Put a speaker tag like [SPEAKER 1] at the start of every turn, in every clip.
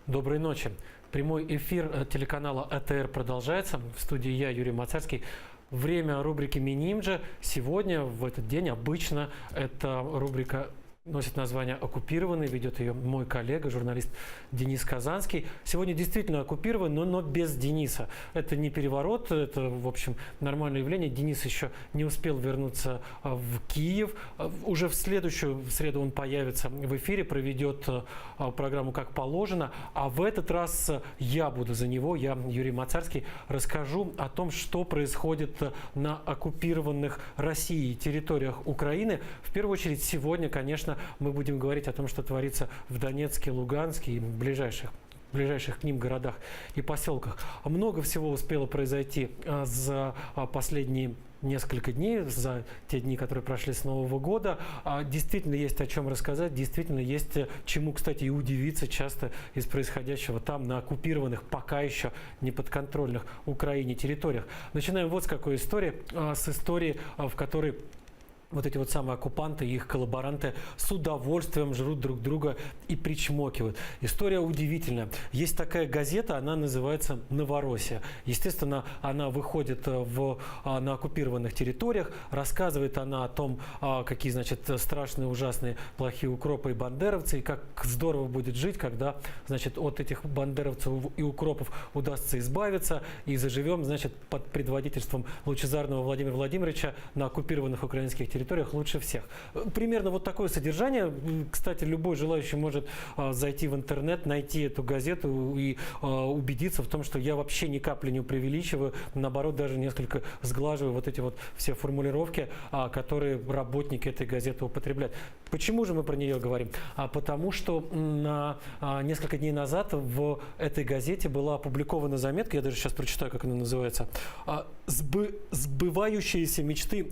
[SPEAKER 1] Доброй ночи. Прямой эфир телеканала АТР продолжается. В студии я, Юрий Мацарский. Время рубрики «Мини-имджа». Сегодня, в этот день, обычно эта рубрика носит название «Оккупированный». Ведет ее мой коллега, журналист Денис Казанский. Сегодня действительно оккупированный, но без Дениса. Это не переворот, это, в общем, нормальное явление. Денис еще не успел вернуться в Киев. Уже в следующую среду он появится в эфире, проведет программу «Как положено». А в этот раз я буду за него, я, Юрий Мацарский, расскажу о том, что происходит на оккупированных Россией территориях Украины. В первую очередь сегодня, конечно, мы будем говорить о том, что творится в Донецке, Луганске и ближайших к ним городах и поселках. Много всего успело произойти за последние несколько дней, за те дни, которые прошли с Нового года. Действительно есть о чем рассказать, действительно есть чему, кстати, и удивиться часто из происходящего там, на оккупированных, пока еще не подконтрольных Украине территориях. Начинаем вот с какой истории. С истории, в которой вот эти вот самые оккупанты и их коллаборанты с удовольствием жрут друг друга и причмокивают. История удивительная. Есть такая газета, она называется «Новороссия». Естественно, она выходит на оккупированных территориях, рассказывает она о том, какие, значит, страшные, ужасные, плохие укропы и бандеровцы, и как здорово будет жить, когда, значит, от этих бандеровцев и укропов удастся избавиться, и заживем, значит, под предводительством лучезарного Владимира Владимировича на оккупированных украинских территориях лучше всех. Примерно вот такое содержание. Кстати, любой желающий может зайти в интернет, найти эту газету и убедиться в том, что я вообще ни капли не преувеличиваю, наоборот, даже несколько сглаживаю вот эти вот все формулировки, которые работники этой газеты употребляют. Почему же мы про нее говорим? Потому что несколько дней назад в этой газете была опубликована заметка, я даже сейчас прочитаю, как она называется, «Сбывающиеся мечты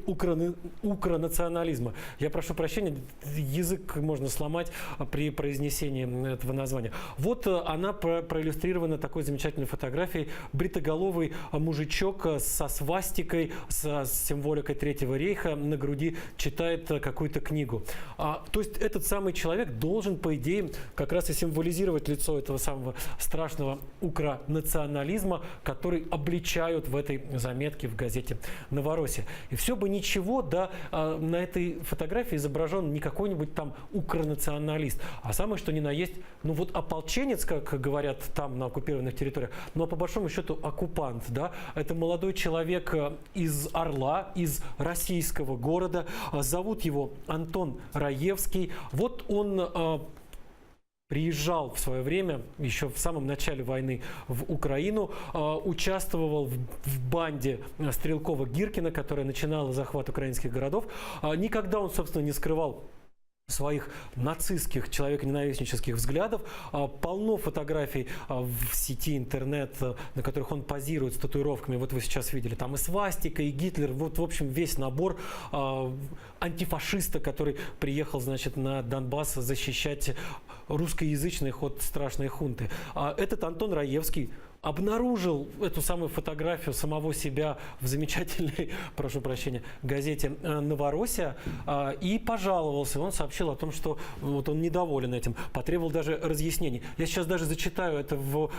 [SPEAKER 1] укронационализма». Я прошу прощения, язык можно сломать при произнесении этого названия. Вот она проиллюстрирована такой замечательной фотографией. Бритоголовый мужичок со свастикой, с символикой Третьего рейха на груди читает какую-то книгу. То есть этот самый человек должен, по идее, как раз и символизировать лицо этого самого страшного укронационализма, который обличают в этой заметке в газете «Новороссия». И все бы ничего, да, на этой фотографии изображен не какой-нибудь там укронационалист, а самое что ни на есть, ну вот ополченец, как говорят там на оккупированных территориях, но по большому счету оккупант, да. Это молодой человек из Орла, из российского города, зовут его Антон Раевский. Вот он приезжал в свое время, еще в самом начале войны, в Украину, участвовал в банде Стрелкова-Гиркина, которая начинала захват украинских городов. Никогда он, собственно, не скрывал своих нацистских, человеконенавистнических взглядов. Полно фотографий в сети интернет, на которых он позирует с татуировками. Вот вы сейчас видели, там и свастика, и Гитлер. Вот, в общем, весь набор антифашиста, который приехал, значит, на Донбасс защищать русскоязычных от страшной хунты. Этот Антон Раевский обнаружил эту самую фотографию самого себя в замечательной, прошу прощения, газете «Новороссия» и пожаловался. Он сообщил о том, что вот он недоволен этим, потребовал даже разъяснений. Я сейчас даже зачитаю это в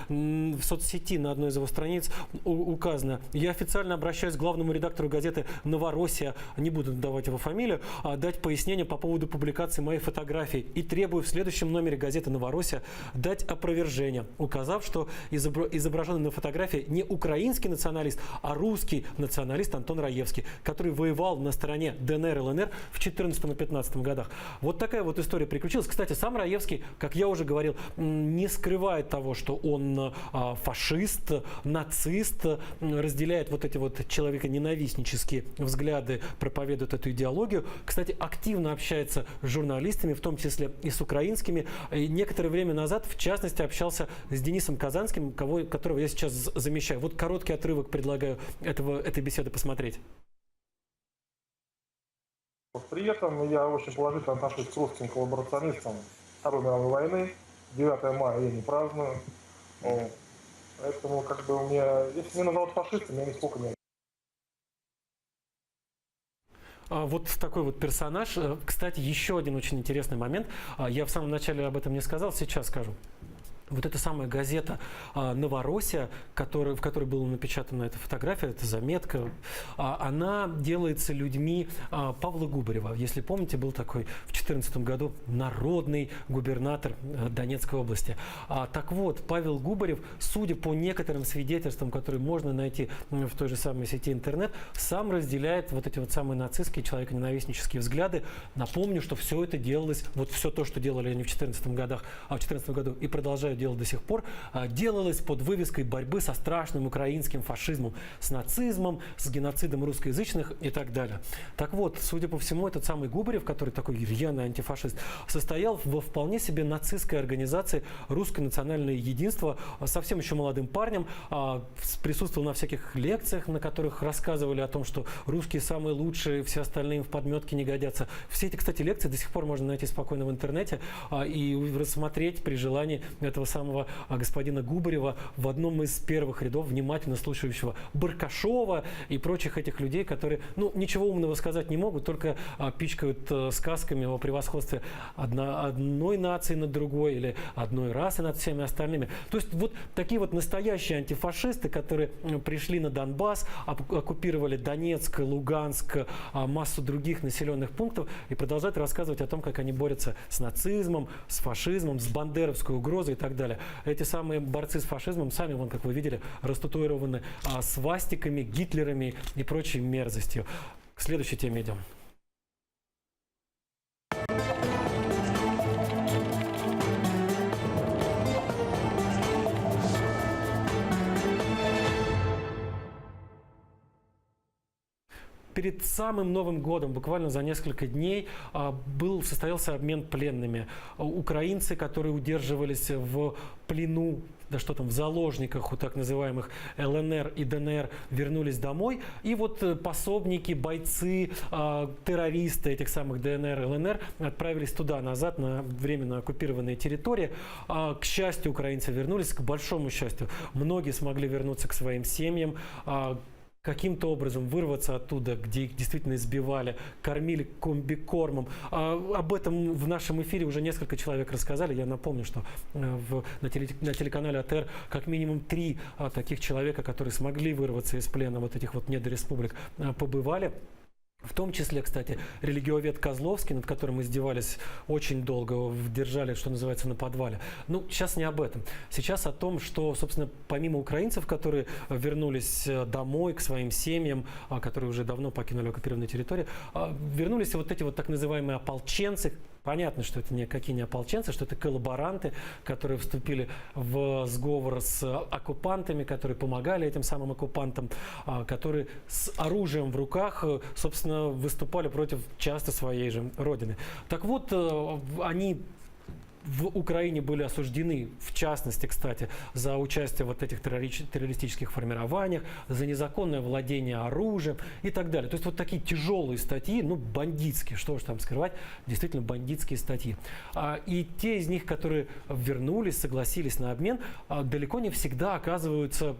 [SPEAKER 1] соцсети, на одной из его страниц указано. Я официально обращаюсь к главному редактору газеты «Новороссия», не буду давать его фамилию, дать пояснение по поводу публикации моей фотографии и требую в следующем номере газеты «Новороссия» дать опровержение, указав, что изображенный на фотографии не украинский националист, а русский националист Антон Раевский, который воевал на стороне ДНР и ЛНР в 2014 и 2015 годах. Вот такая вот история приключилась. Кстати, сам Раевский, как я уже говорил, не скрывает того, что он фашист, нацист, разделяет вот эти вот человеконенавистнические взгляды, проповедует эту идеологию. Кстати, активно общается с журналистами, в том числе и с украинскими. И некоторое время назад, в частности, общался с Денисом Казанским, которого я сейчас замещаю. Вот короткий отрывок предлагаю этой беседы посмотреть.
[SPEAKER 2] При этом я очень положительно отношусь к русским коллаборационистам Второй мировой войны. 9 мая я не праздную. Поэтому, как бы, у меня, если меня назовут фашистом, я нисколько не...
[SPEAKER 1] Вот такой вот персонаж. Кстати, еще один очень интересный момент. Я в самом начале об этом не сказал, сейчас скажу. вот эта самая газета «Новороссия», в которой была напечатана эта фотография, эта заметка, она делается людьми Павла Губарева. Если помните, был такой в 2014 году народный губернатор Донецкой области. Так вот, Павел Губарев, судя по некоторым свидетельствам, которые можно найти в той же самой сети интернет, сам разделяет вот эти вот самые нацистские, человеконенавистнические взгляды. Напомню, что все это делалось, вот все то, что делали они в 2014 году и продолжают делать до сих пор, делалось под вывеской борьбы со страшным украинским фашизмом, с нацизмом, с геноцидом русскоязычных и так далее. Так вот, судя по всему, этот самый Губарев, который такой рьяный антифашист, состоял во вполне себе нацистской организации «Русское национальное единство», совсем еще молодым парнем, присутствовал на всяких лекциях, на которых рассказывали о том, что русские самые лучшие, все остальные им в подметке не годятся. Все эти, кстати, лекции до сих пор можно найти спокойно в интернете и рассмотреть при желании этого самого господина Губарева в одном из первых рядов, внимательно слушающего Баркашова и прочих этих людей, которые, ничего умного сказать не могут, только пичкают сказками о превосходстве одной нации над другой или одной расы над всеми остальными. То есть вот такие вот настоящие антифашисты, которые пришли на Донбасс, оккупировали Донецк, Луганск, массу других населенных пунктов и продолжают рассказывать о том, как они борются с нацизмом, с фашизмом, с бандеровской угрозой и так далее. Эти самые борцы с фашизмом сами, вон, как вы видели, растатуированы свастиками, гитлерами и прочей мерзостью. К следующей теме идем. Перед самым Новым годом, буквально за несколько дней, состоялся обмен пленными. Украинцы, которые удерживались в плену, в заложниках у так называемых ЛНР и ДНР, вернулись домой. И вот пособники, бойцы, террористы этих самых ДНР и ЛНР отправились туда, назад, на временно оккупированные территории. К счастью, украинцы вернулись, к большому счастью. Многие смогли вернуться к своим семьям, каким-то образом вырваться оттуда, где их действительно избивали, кормили комбикормом. Об этом в нашем эфире уже несколько человек рассказали. Я напомню, что на телеканале АТР как минимум 3 таких человека, которые смогли вырваться из плена вот этих вот недореспублик, побывали. В том числе, кстати, религиовед Козловский, над которым издевались очень долго, держали, что называется, на подвале. Сейчас не об этом. Сейчас о том, что, собственно, помимо украинцев, которые вернулись домой, к своим семьям, которые уже давно покинули оккупированную территорию, вернулись вот эти вот так называемые ополченцы. Понятно, что это никакие не ополченцы, что это коллаборанты, которые вступили в сговор с оккупантами, которые помогали этим самым оккупантам, которые с оружием в руках, собственно, выступали против часто своей же родины. Так вот, они в Украине были осуждены, в частности, кстати, за участие в вот этих террористических формированиях, за незаконное владение оружием и так далее. То есть вот такие тяжелые статьи, бандитские, что уж там скрывать, действительно бандитские статьи. И те из них, которые вернулись, согласились на обмен, далеко не всегда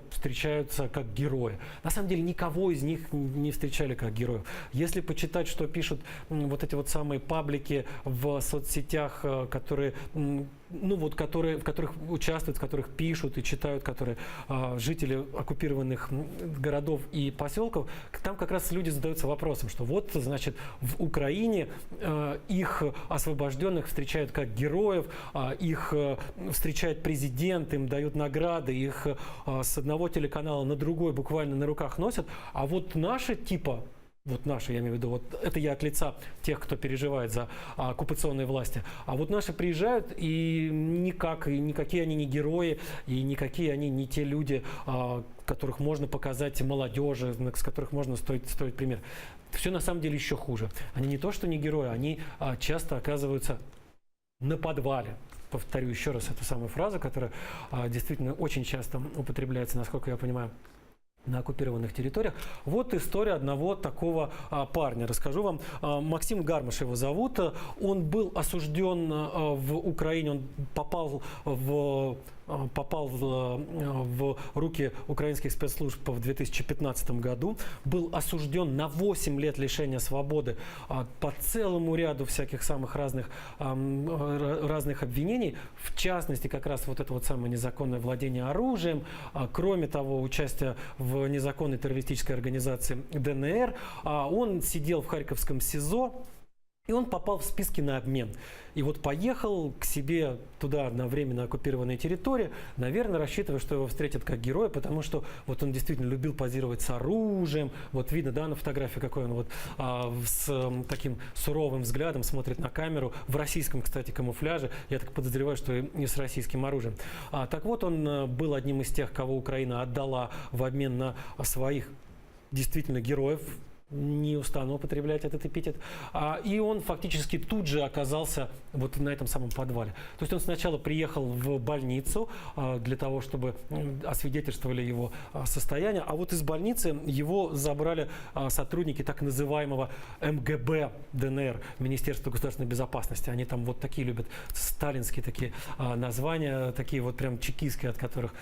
[SPEAKER 1] встречаются как герои. На самом деле никого из них не встречали как героев. Если почитать, что пишут вот эти вот самые паблики в соцсетях, в которых участвуют, в которых пишут и читают, которые жители оккупированных городов и поселков, там как раз люди задаются вопросом, что вот, значит, в Украине их освобожденных встречают как героев, их встречает президент, им дают награды, их с одного телеканала на другой буквально на руках носят, а вот наши я имею в виду, это я от лица тех, кто переживает за оккупационные власти. А вот наши приезжают, и никакие они не герои, и никакие они не те люди, которых можно показать молодежи, с которых можно строить пример. Все на самом деле еще хуже. Они не то, что не герои, они часто оказываются на подвале. Повторю еще раз эту самую фразу, которая действительно очень часто употребляется, насколько я понимаю, на оккупированных территориях. Вот история одного такого парня. Расскажу вам. Максим Гармаш его зовут. Он был осужден в Украине, он попал в попал в руки украинских спецслужб в 2015 году, был осужден на 8 лет лишения свободы по целому ряду всяких самых разных обвинений, в частности, как раз вот это вот самое незаконное владение оружием, кроме того, участие в незаконной террористической организации ДНР. Он сидел в Харьковском СИЗО, и он попал в списки на обмен. И вот поехал к себе туда на временно оккупированные территории, наверное, рассчитывая, что его встретят как героя, потому что вот он действительно любил позировать с оружием. Вот видно, да, на фотографии, какой он вот с таким суровым взглядом смотрит на камеру. В российском, кстати, камуфляже. Я так подозреваю, что и с российским оружием. Так вот, он был одним из тех, кого Украина отдала в обмен на своих действительно героев. Не устану употреблять этот эпитет. И он фактически тут же оказался вот на этом самом подвале. То есть он сначала приехал в больницу для того, чтобы освидетельствовали его состояние, а вот из больницы его забрали сотрудники так называемого МГБ ДНР, Министерства государственной безопасности. Они там вот такие любят сталинские такие названия, такие вот прям чекистские, от которых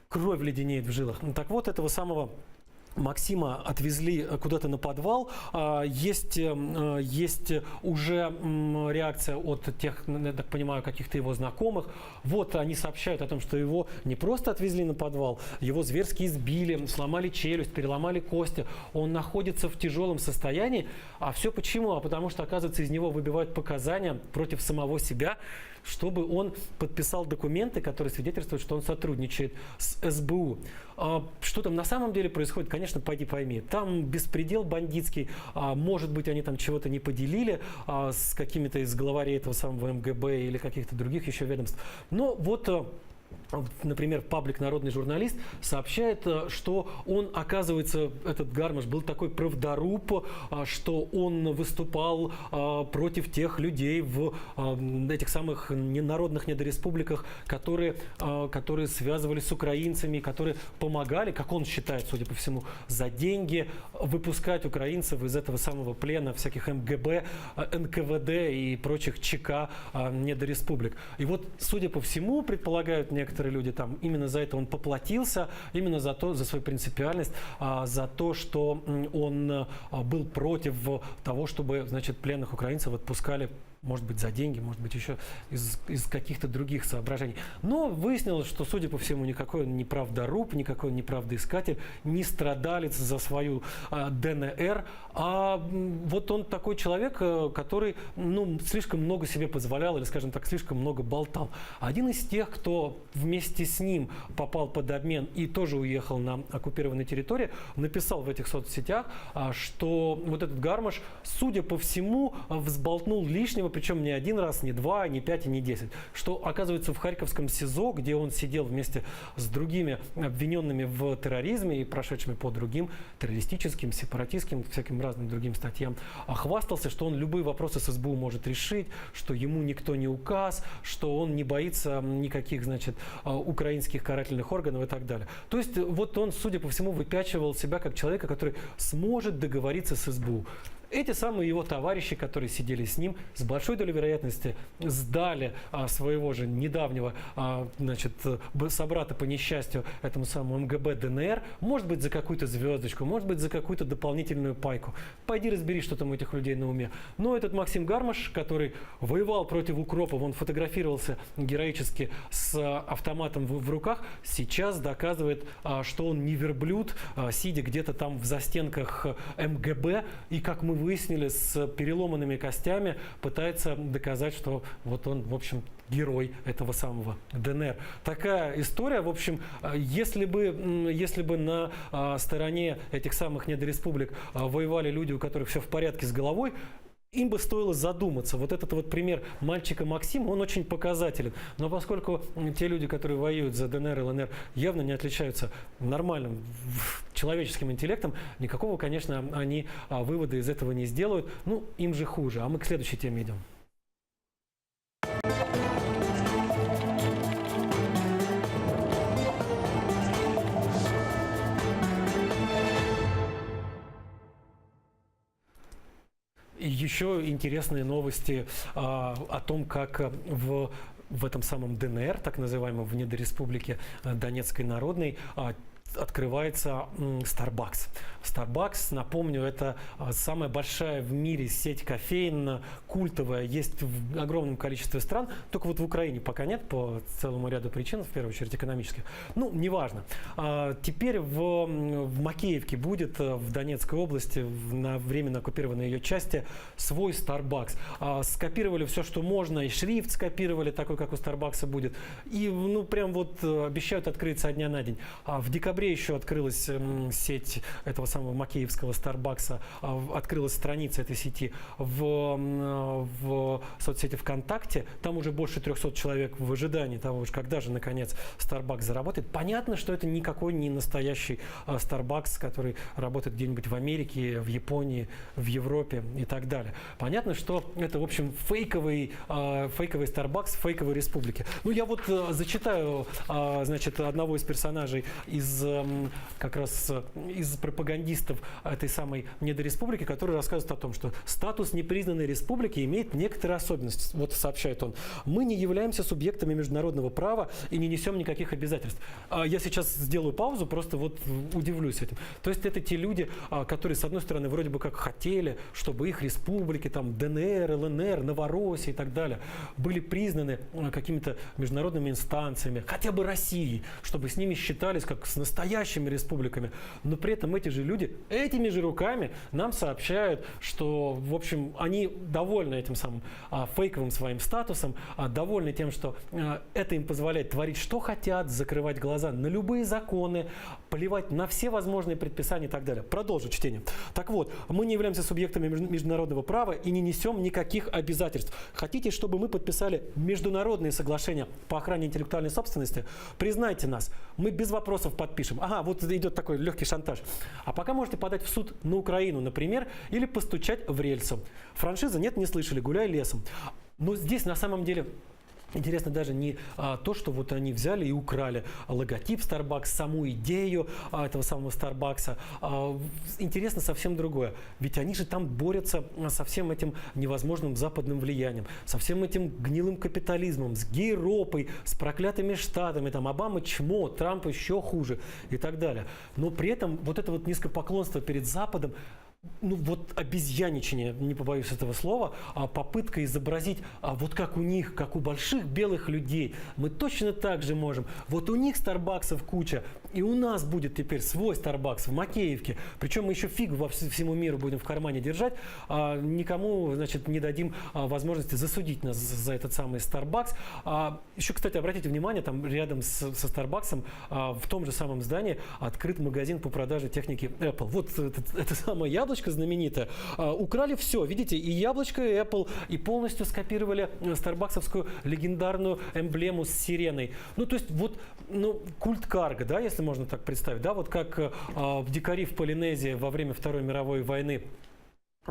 [SPEAKER 1] кровь леденеет в жилах. Так вот, этого самого Максима отвезли куда-то на подвал. Есть уже реакция от тех, я так понимаю, каких-то его знакомых. Вот они сообщают о том, что его не просто отвезли на подвал, его зверски избили, сломали челюсть, переломали кости. Он находится в тяжелом состоянии. А все почему? Потому что, оказывается, из него выбивают показания против самого себя, чтобы он подписал документы, которые свидетельствуют, что он сотрудничает с СБУ. Что там на самом деле происходит, конечно, пойди пойми. Там беспредел бандитский, может быть, они там чего-то не поделили с какими-то из главарей этого самого МГБ или каких-то других еще ведомств. Но вот... Например, паблик «Народный журналист» сообщает, что он, оказывается, этот Гармаш был такой правдоруб, что он выступал против тех людей в этих самых народных недореспубликах, которые связывались с украинцами, которые помогали, как он считает, судя по всему, за деньги выпускать украинцев из этого самого плена всяких МГБ, НКВД и прочих ЧК недореспублик. И вот, судя по всему, предполагают некоторые люди, там именно за это он поплатился, именно за свою принципиальность, за то, что он был против того, чтобы, значит, пленных украинцев отпускали, может быть, за деньги, может быть, еще из каких-то других соображений. Но выяснилось, что, судя по всему, никакой он не правдоруб, никакой он не правдоискатель, не страдалец за свою ДНР, а вот он такой человек, который, слишком много себе позволял, или, скажем так, слишком много болтал. Один из тех, кто вместе с ним попал под обмен и тоже уехал на оккупированную территорию, написал в этих соцсетях, что вот этот Гармаш, судя по всему, взболтнул лишнего, причем не один раз, не два, не 5 и не 10. Что, оказывается, в Харьковском СИЗО, где он сидел вместе с другими обвиненными в терроризме и прошедшими по другим террористическим, сепаратистским, всяким разным другим статьям, хвастался, что он любые вопросы с СБУ может решить, что ему никто не указ, что он не боится никаких, значит, украинских карательных органов и так далее. То есть вот он, судя по всему, выпячивал себя как человека, который сможет договориться с СБУ. Эти самые его товарищи, которые сидели с ним, с большой долей вероятности сдали своего же недавнего, значит, собрата по несчастью этому самому МГБ ДНР, может быть, за какую-то звездочку, может быть, за какую-то дополнительную пайку. Пойди разбери, что там у этих людей на уме. Но этот Максим Гармаш, который воевал против укропов, он фотографировался героически с автоматом в руках, сейчас доказывает, что он не верблюд, сидя где-то там в застенках МГБ, и, как мы выяснили, с переломанными костями пытается доказать, что вот он, в общем, герой этого самого ДНР. Такая история. В общем, если бы на стороне этих самых недореспублик воевали люди, у которых все в порядке с головой, им бы стоило задуматься. Вот этот вот пример мальчика Максима, он очень показателен. Но поскольку те люди, которые воюют за ДНР и ЛНР, явно не отличаются нормальным человеческим интеллектом, никакого, конечно, они вывода из этого не сделают. Им же хуже. А мы к следующей теме идем. Еще интересные новости о том, как в в этом самом ДНР, так называемом, в недореспублике Донецкой Народной, открывается Starbucks. Starbucks, напомню, это самая большая в мире сеть кофеин, культовая, есть в огромном количестве стран, только вот в Украине пока нет по целому ряду причин, в первую очередь экономических. Ну, неважно. Теперь в Макеевке будет, в Донецкой области, на временно оккупированной ее части, свой Starbucks. Скопировали все, что можно, и шрифт скопировали, такой, как у Starbucks будет, и, ну, прям вот обещают открыть со дня на день. В декабре еще открылась сеть этого самого макеевского Старбакса, открылась страница этой сети в соцсети ВКонтакте. Там уже больше 300 человек в ожидании того, когда же наконец Starbucks заработает. Понятно, что это никакой не настоящий Starbucks, который работает где-нибудь в Америке, в Японии, в Европе и так далее. Понятно, что это, в общем, фейковый Starbucks в фейковой республике. Ну, я вот зачитаю, значит, одного из персонажей как раз из пропагандистов этой самой недореспублики, который рассказывает о том, что статус непризнанной республики имеет некоторые особенности. Вот сообщает он. Мы не являемся субъектами международного права и не несем никаких обязательств. Я сейчас сделаю паузу, просто вот удивлюсь этим. То есть это те люди, которые, с одной стороны, вроде бы как хотели, чтобы их республики, там, ДНР, ЛНР, Новороссия и так далее, были признаны какими-то международными инстанциями, хотя бы Россией, чтобы с ними считались как с настоящими республиками. Но при этом эти же люди этими же руками нам сообщают, что, в общем, они довольны этим самым фейковым своим статусом, довольны тем, что это им позволяет творить, что хотят, закрывать глаза на любые законы, плевать на все возможные предписания и так далее. Продолжу чтение. Так вот, мы не являемся субъектами международного права и не несем никаких обязательств. Хотите, чтобы мы подписали международные соглашения по охране интеллектуальной собственности? Признайте нас. Мы без вопросов подпишем. Ага, вот идет такой легкий шантаж. А пока можете подать в суд на Украину, например, или постучать в рельсу. Франшиза нет, не слышали, гуляй лесом. Но здесь на самом деле интересно даже не то, что вот они взяли и украли логотип Starbucks, саму идею этого самого Starbucks. Интересно совсем другое. Ведь они же там борются со всем этим невозможным западным влиянием, со всем этим гнилым капитализмом, с гейропой, с проклятыми штатами, там Обама чмо, Трамп еще хуже и так далее. Но при этом вот это вот низкопоклонство перед Западом, ну вот обезьяничание, не побоюсь этого слова, попытка изобразить вот как у них, как у больших белых людей, мы точно так же можем. Вот у них Старбаксов куча, и у нас будет теперь свой Starbucks в Макеевке. Причем мы еще фиг во всему миру будем в кармане держать, никому, значит, не дадим возможности засудить нас за этот самый Starbucks. Еще, кстати, обратите внимание, там рядом со Starbucks в том же самом здании открыт магазин по продаже техники Apple. Вот это самое яблочко знаменитое. Украли все, видите, и яблочко, и Apple, и полностью скопировали старбаксовскую легендарную эмблему с сиреной. Ну, то есть, вот, ну, культ карго, да, если можно так представить, да, вот как дикари в Полинезии во время Второй мировой войны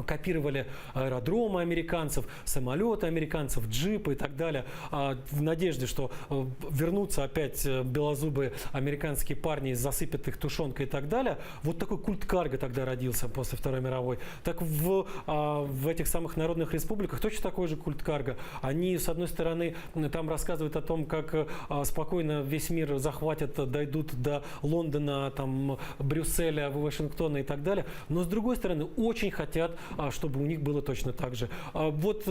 [SPEAKER 1] копировали аэродромы американцев, самолеты американцев, джипы и так далее, в надежде, что вернутся опять белозубые американские парни и засыпят их тушенкой и так далее. Вот такой культ карго тогда родился после Второй мировой. Так в этих самых народных республиках точно такой же культ карго. Они, с одной стороны, там рассказывают о том, как спокойно весь мир захватят, дойдут до Лондона, там, Брюсселя, Вашингтона и так далее. Но, с другой стороны, очень хотят, чтобы у них было точно так же. Вот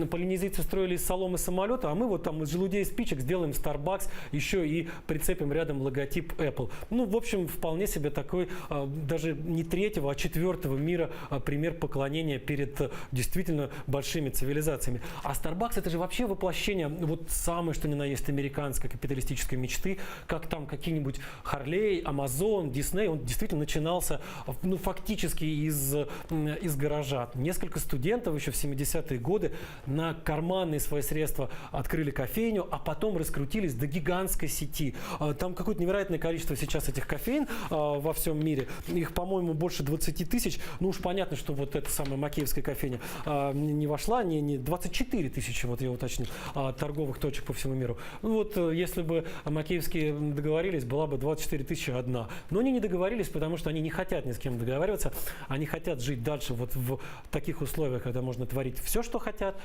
[SPEAKER 1] полинезийцы строили из соломы самолета, а мы вот там из желудей и спичек сделаем Starbucks, еще и прицепим рядом логотип Apple. Ну, в общем, вполне себе такой даже не третьего, а четвертого мира пример поклонения перед действительно большими цивилизациями. А Starbucks — это же вообще воплощение вот самое, что ни на есть, американской капиталистической мечты, как там какие-нибудь Харлей, Amazon, Disney. Он действительно начинался, ну, фактически из гаража. Несколько студентов еще в 70-е годы на карманные свои средства открыли кофейню, а потом раскрутились до гигантской сети. Там какое-то невероятное количество сейчас этих кофеин во всем мире. Их, по-моему, больше 20 тысяч. Ну уж понятно, что вот эта самая макеевская кофейня не вошла, не 24 тысячи, вот я уточнил, торговых точек по всему миру. Ну вот если бы макеевские договорились, была бы 24 тысячи одна. Но они не договорились, потому что они не хотят ни с кем договариваться. Они хотят жить дальше вот в таких условиях, когда можно творить все, что хотят,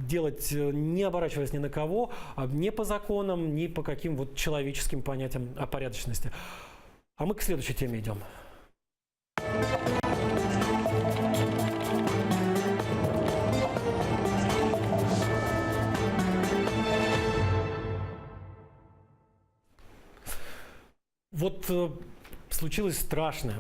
[SPEAKER 1] делать, не оборачиваясь ни на кого, не по законам, ни по каким вот человеческим понятиям о порядочности. А мы к следующей теме идем. Вот случилось страшное.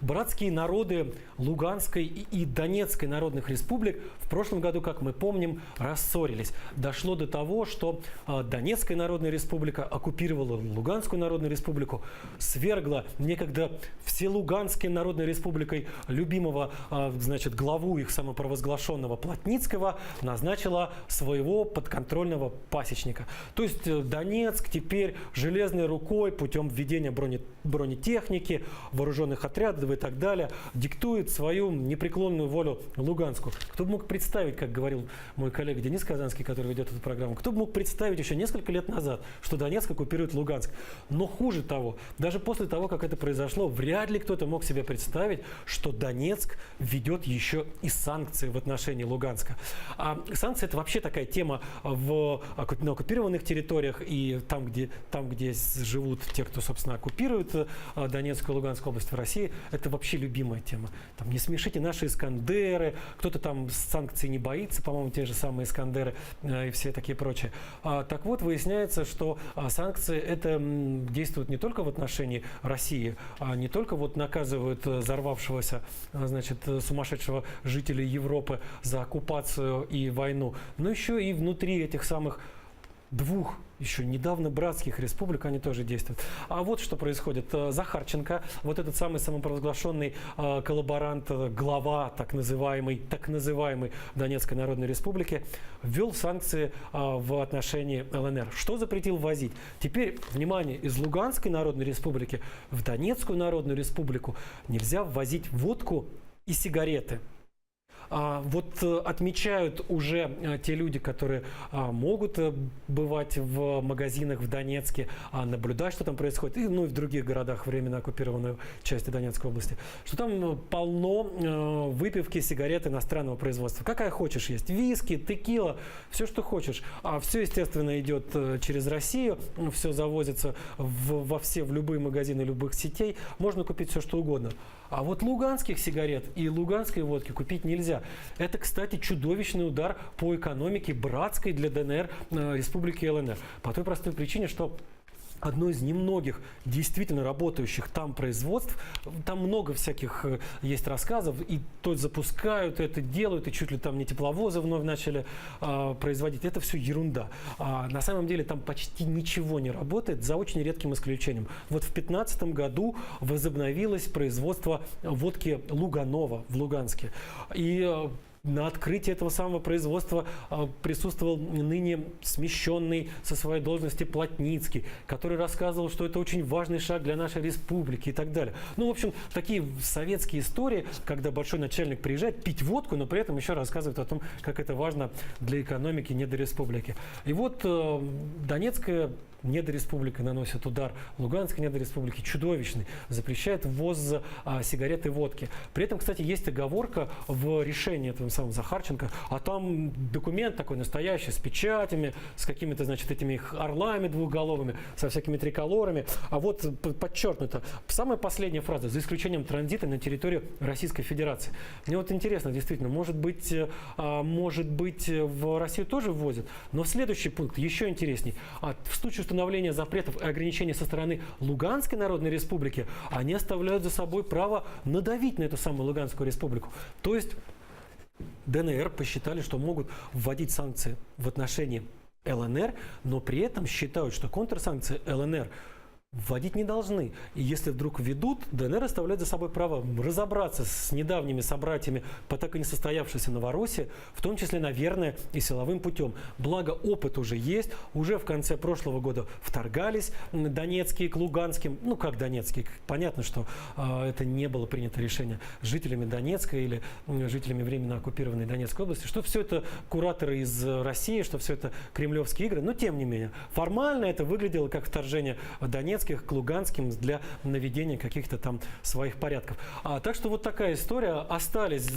[SPEAKER 1] Братские народы Луганской и Донецкой народных республик в прошлом году, как мы помним, рассорились. Дошло до того, что Донецкая народная республика оккупировала Луганскую народную республику, свергла некогда Вселуганской народной республикой любимого, значит, главу их самопровозглашенного Плотницкого, назначила своего подконтрольного пасечника. То есть Донецк теперь железной рукой путем введения бронетехники, вооруженных отрядов и так далее, диктует свою непреклонную волю Луганску. Кто бы мог представить, как говорил мой коллега Денис Казанский, который ведет эту программу, кто бы мог представить еще несколько лет назад, что Донецк оккупирует Луганск. Но хуже того, даже после того, как это произошло, вряд ли кто-то мог себе представить, что Донецк ведет еще и санкции в отношении Луганска. А санкции – это вообще такая тема на оккупированных территориях и там, где живут те, кто, собственно, оккупирует Донецкую и Луганскую область в России, это вообще любимая тема. Там, не смешите наши Искандеры, кто-то там санкций не боится, по-моему, те же самые Искандеры и все такие прочие. Так вот, выясняется, что санкции это действуют не только в отношении России, не только вот наказывают взорвавшегося, значит, сумасшедшего жителя Европы за оккупацию и войну, но еще и внутри этих самых двух еще недавно братских республик они тоже действуют. А вот что происходит. Захарченко, вот этот самый самопровозглашенный коллаборант, глава так называемой Донецкой Народной Республики, ввел санкции в отношении ЛНР. Что запретил ввозить? Теперь, внимание, из Луганской Народной Республики в Донецкую Народную Республику нельзя ввозить водку и сигареты. Вот отмечают уже те люди, которые могут бывать в магазинах в Донецке, наблюдать, что там происходит, и в других городах временно оккупированной части Донецкой области, что там полно выпивки, сигарет иностранного производства. Какая хочешь есть. Виски, текила, все, что хочешь. Все, естественно, идет через Россию, все завозится в любые магазины любых сетей. Можно купить все, что угодно. А вот луганских сигарет и луганской водки купить нельзя. Это, кстати, чудовищный удар по экономике братской для ДНР республики ЛНР. По той простой причине, что одно из немногих действительно работающих там производств, там много всяких есть рассказов, и то запускают, это делают, и чуть ли там не тепловозы вновь начали производить. Это все ерунда. На самом деле там почти ничего не работает, за очень редким исключением. Вот в 2015 году возобновилось производство водки Луганова в Луганске. И на открытии этого самого производства присутствовал ныне смещенный со своей должности Плотницкий, который рассказывал, что это очень важный шаг для нашей республики и так далее. В общем, такие советские истории, когда большой начальник приезжает пить водку, но при этом еще рассказывает о том, как это важно для экономики недореспублики. И вот Донецкая недореспублика наносит удар Луганской недореспублики чудовищный, запрещает ввоз сигарет и водки. При этом, кстати, есть оговорка в решении этого самого Захарченко, а там документ такой настоящий, с печатями, с какими-то, значит, этими их орлами двухголовыми, со всякими триколорами. А вот подчеркнуто, самая последняя фраза, за исключением транзита на территорию Российской Федерации. Мне вот интересно, действительно, может быть, в Россию тоже ввозят, но следующий пункт еще интересней. В случае установления запретов и ограничений со стороны Луганской Народной Республики, они оставляют за собой право надавить на эту самую Луганскую Республику. То есть ДНР посчитали, что могут вводить санкции в отношении ЛНР, но при этом считают, что контрсанкции ЛНР вводить не должны. И если вдруг введут, ДНР оставляет за собой право разобраться с недавними собратьями по так и не состоявшейся Новороссии, в том числе, наверное, и силовым путем. Благо, опыт уже есть. Уже в конце прошлого года вторгались донецкие к луганским. Как донецкие? Понятно, что это не было принято решение жителями Донецка или жителями временно оккупированной Донецкой области, что все это кураторы из России, что все это кремлевские игры. Но, тем не менее, формально это выглядело как вторжение Донецка донецких к луганским для наведения каких-то там своих порядков. Так что вот такая история. Остались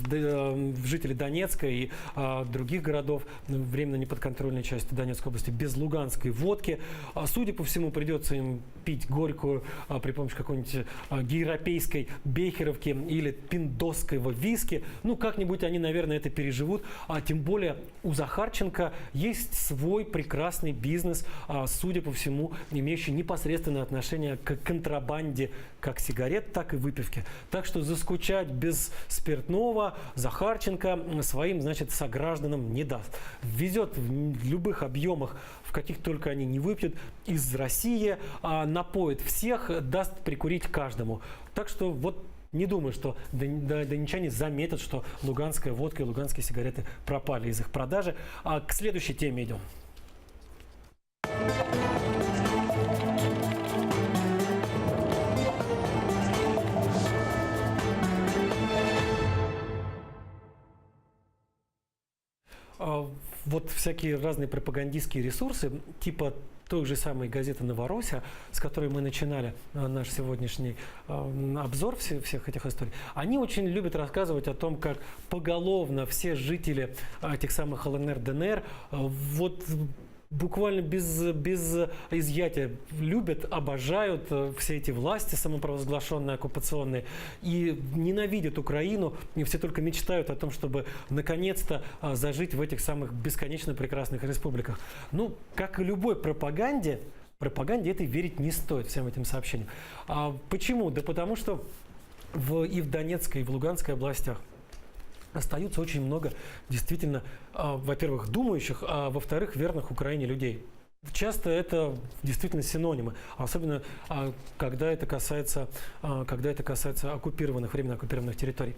[SPEAKER 1] жители Донецка и других городов, временно неподконтрольной части Донецкой области, без луганской водки. Судя по всему, придется им пить горькую при помощи какой-нибудь гейропейской бейхеровки или пиндосского виски. Ну, как-нибудь они, наверное, это переживут. Тем более у Захарченко есть свой прекрасный бизнес, судя по всему, имеющий непосредственное отношение к контрабанде как сигарет, так и выпивки. Так что заскучать без спиртного Захарченко своим, значит, согражданам не даст. Везет в любых объемах, в каких только они не выпьют, из России, напоит всех, даст прикурить каждому. Так что вот не думаю, что донечане заметят, что луганская водка и луганские сигареты пропали из их продажи. К следующей теме идем. Вот всякие разные пропагандистские ресурсы, типа той же самой газеты «Новороссия», с которой мы начинали наш сегодняшний обзор всех этих историй, они очень любят рассказывать о том, как поголовно все жители этих самых ЛНР, ДНР вот буквально без изъятия любят, обожают все эти власти самопровозглашенные, оккупационные, и ненавидят Украину, и все только мечтают о том, чтобы наконец-то зажить в этих самых бесконечно прекрасных республиках. Ну, как и любой пропаганде этой верить не стоит, всем этим сообщениям. Почему? Да потому что и в Донецкой, и в Луганской областях остаются очень много действительно, во-первых, думающих, а во-вторых, верных Украине людей. Часто это действительно синонимы, особенно когда это касается оккупированных, временно оккупированных территорий.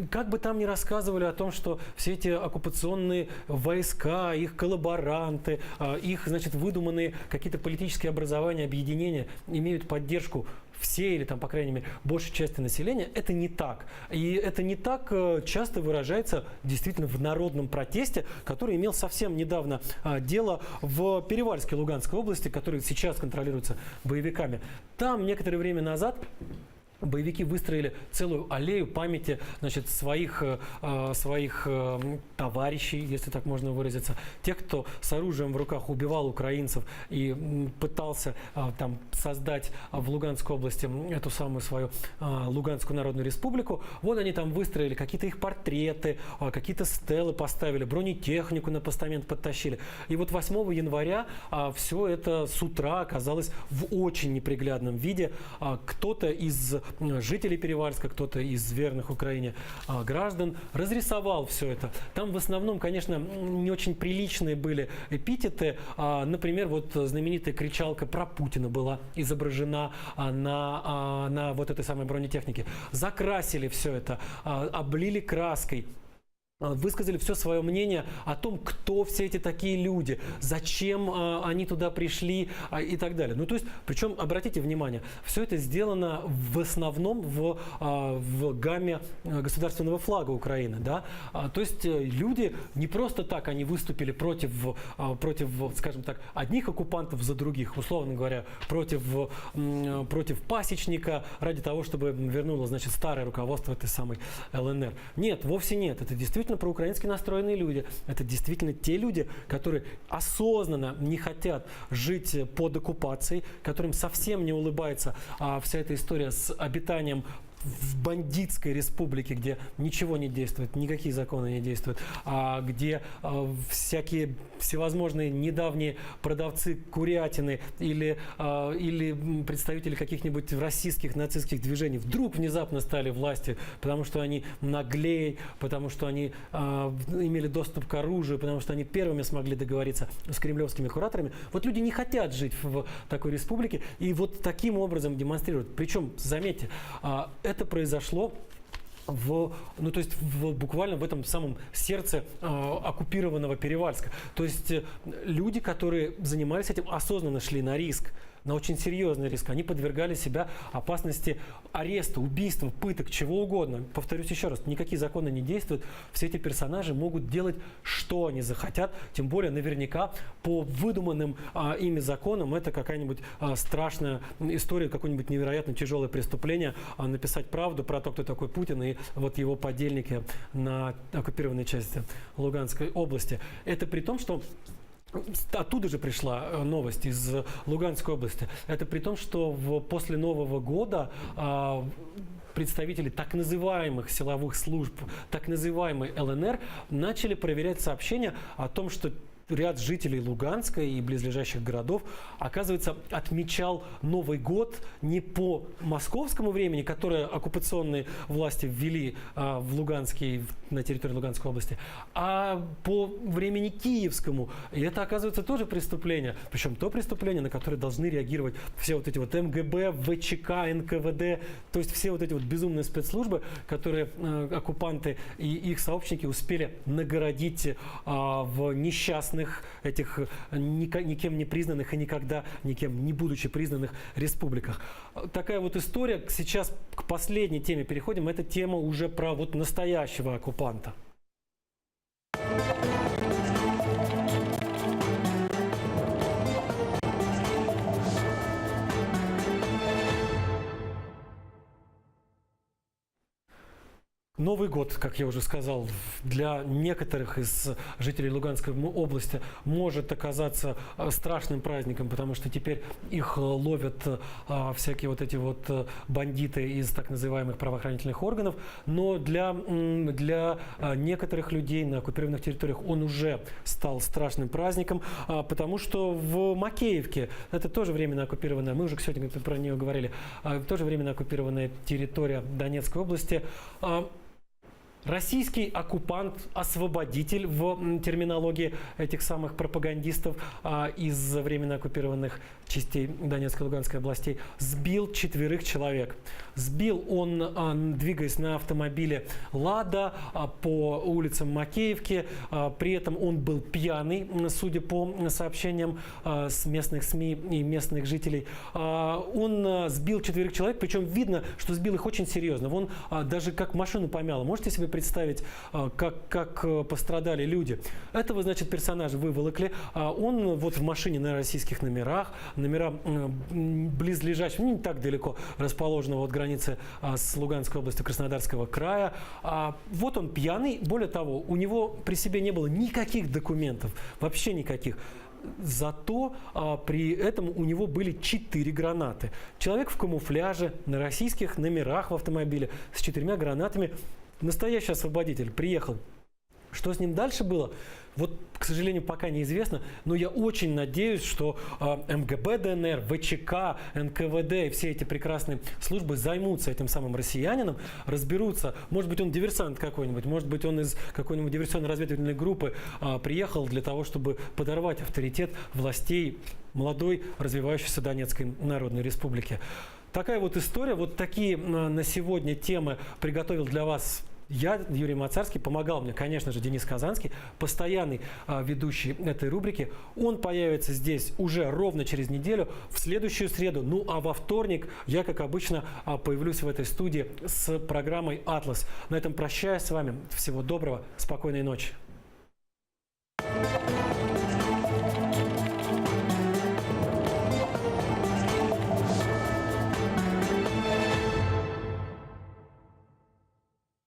[SPEAKER 1] Как бы там ни рассказывали о том, что все эти оккупационные войска, их коллаборанты, их, значит, выдуманные какие-то политические образования, объединения имеют поддержку все или там, по крайней мере, большей части населения, это не так. И это не так часто выражается действительно в народном протесте, который имел совсем недавно дело в Перевальске Луганской области, который сейчас контролируется боевиками. Там некоторое время назад боевики выстроили целую аллею памяти, значит, своих товарищей, если так можно выразиться, тех, кто с оружием в руках убивал украинцев и пытался там создать в Луганской области эту самую свою Луганскую Народную Республику. Вот они там выстроили какие-то их портреты, какие-то стелы поставили, бронетехнику на постамент подтащили. И вот 8 января все это с утра оказалось в очень неприглядном виде. Кто-то из жителей Перевальска, кто-то из верных Украине граждан разрисовал все это. Там в основном, конечно, не очень приличные были эпитеты. Например, вот знаменитая кричалка про Путина была изображена на вот этой самой бронетехнике. Закрасили все это, облили краской. Высказали все свое мнение о том, кто все эти такие люди, зачем они туда пришли и так далее. Ну, то есть, причем, обратите внимание, все это сделано в основном в гамме государственного флага Украины. Да? То есть, люди не просто так, они выступили против, скажем так, одних оккупантов за других, условно говоря, против пасечника ради того, чтобы вернуло, значит, старое руководство этой самой ЛНР. Нет, вовсе нет. Это действительно проукраински настроенные люди. Это действительно те люди, которые осознанно не хотят жить под оккупацией, которым совсем не улыбается вся эта история с обитанием в бандитской республике, где ничего не действует, никакие законы не действуют, где всякие всевозможные недавние продавцы курятины или представители каких-нибудь российских нацистских движений вдруг внезапно стали властью, потому что они наглее, потому что они имели доступ к оружию, потому что они первыми смогли договориться с кремлевскими кураторами. Вот люди не хотят жить в такой республике и вот таким образом демонстрируют. Причем, заметьте, это произошло буквально в этом самом сердце оккупированного Перевальска. То есть люди, которые занимались этим, осознанно шли на риск. на очень серьезный риск. Они подвергали себя опасности ареста, убийства, пыток, чего угодно. Повторюсь еще раз, никакие законы не действуют. Все эти персонажи могут делать, что они захотят. Тем более, наверняка, по выдуманным ими законам, это какая-нибудь страшная история, какое-нибудь невероятно тяжелое преступление, написать правду про то, кто такой Путин и вот его подельники на оккупированной части Луганской области. Это при том, что оттуда же пришла новость из Луганской области. Это при том, что после Нового года представители так называемых силовых служб, так называемой ЛНР, начали проверять сообщения о том, что ряд жителей Луганска и близлежащих городов, оказывается, отмечал Новый год не по московскому времени, которое оккупационные власти ввели в Луганске, на территории Луганской области, а по времени киевскому. И это, оказывается, тоже преступление. Причем то преступление, на которое должны реагировать все вот эти вот МГБ, ВЧК, НКВД, то есть все вот эти вот безумные спецслужбы, которые оккупанты и их сообщники успели нагородить в несчастных этих никем не признанных и никогда никем не будучи признанных республиках. Такая вот история. Сейчас к последней теме переходим. Это тема уже про вот настоящего оккупанта. Новый год, как я уже сказал, для некоторых из жителей Луганской области может оказаться страшным праздником, потому что теперь их ловят всякие вот эти вот бандиты из так называемых правоохранительных органов. Но для некоторых людей на оккупированных территориях он уже стал страшным праздником, потому что в Макеевке, это тоже временно оккупированная, мы уже сегодня про нее говорили, тоже временно оккупированная территория Донецкой области, российский оккупант-освободитель в терминологии этих самых пропагандистов из временно оккупированных частей Донецкой и Луганской областей сбил 4 человек. Сбил он, двигаясь на автомобиле «Лада» по улицам Макеевки. При этом он был пьяный, судя по сообщениям с местных СМИ и местных жителей. Он сбил 4 человек, причем видно, что сбил их очень серьезно. Он даже как машину помяло. Можете себе представить, как пострадали люди? Этого, значит, персонажа выволокли. Он вот в машине на российских номерах, номера близлежащего, не так далеко расположенного от границы с Луганской областью Краснодарского края. Вот он пьяный. Более того, у него при себе не было никаких документов, вообще никаких. Зато при этом у него были 4 гранаты. Человек в камуфляже, на российских номерах в автомобиле с 4 гранатами. Настоящий освободитель приехал. Что с ним дальше было? Вот, к сожалению, пока неизвестно, но я очень надеюсь, что МГБ ДНР, ВЧК, НКВД и все эти прекрасные службы займутся этим самым россиянином, разберутся. Может быть, он диверсант какой-нибудь, может быть, он из какой-нибудь диверсионно-разведывательной группы приехал для того, чтобы подорвать авторитет властей молодой, развивающейся Донецкой Народной Республики. Такая вот история, вот такие на сегодня темы приготовил для вас я, Юрий Мацарский, помогал мне, конечно же, Денис Казанский, постоянный ведущий этой рубрики. Он появится здесь уже ровно через неделю, в следующую среду. Ну а во вторник я, как обычно, появлюсь в этой студии с программой «Атлас». На этом прощаюсь с вами. Всего доброго, спокойной ночи.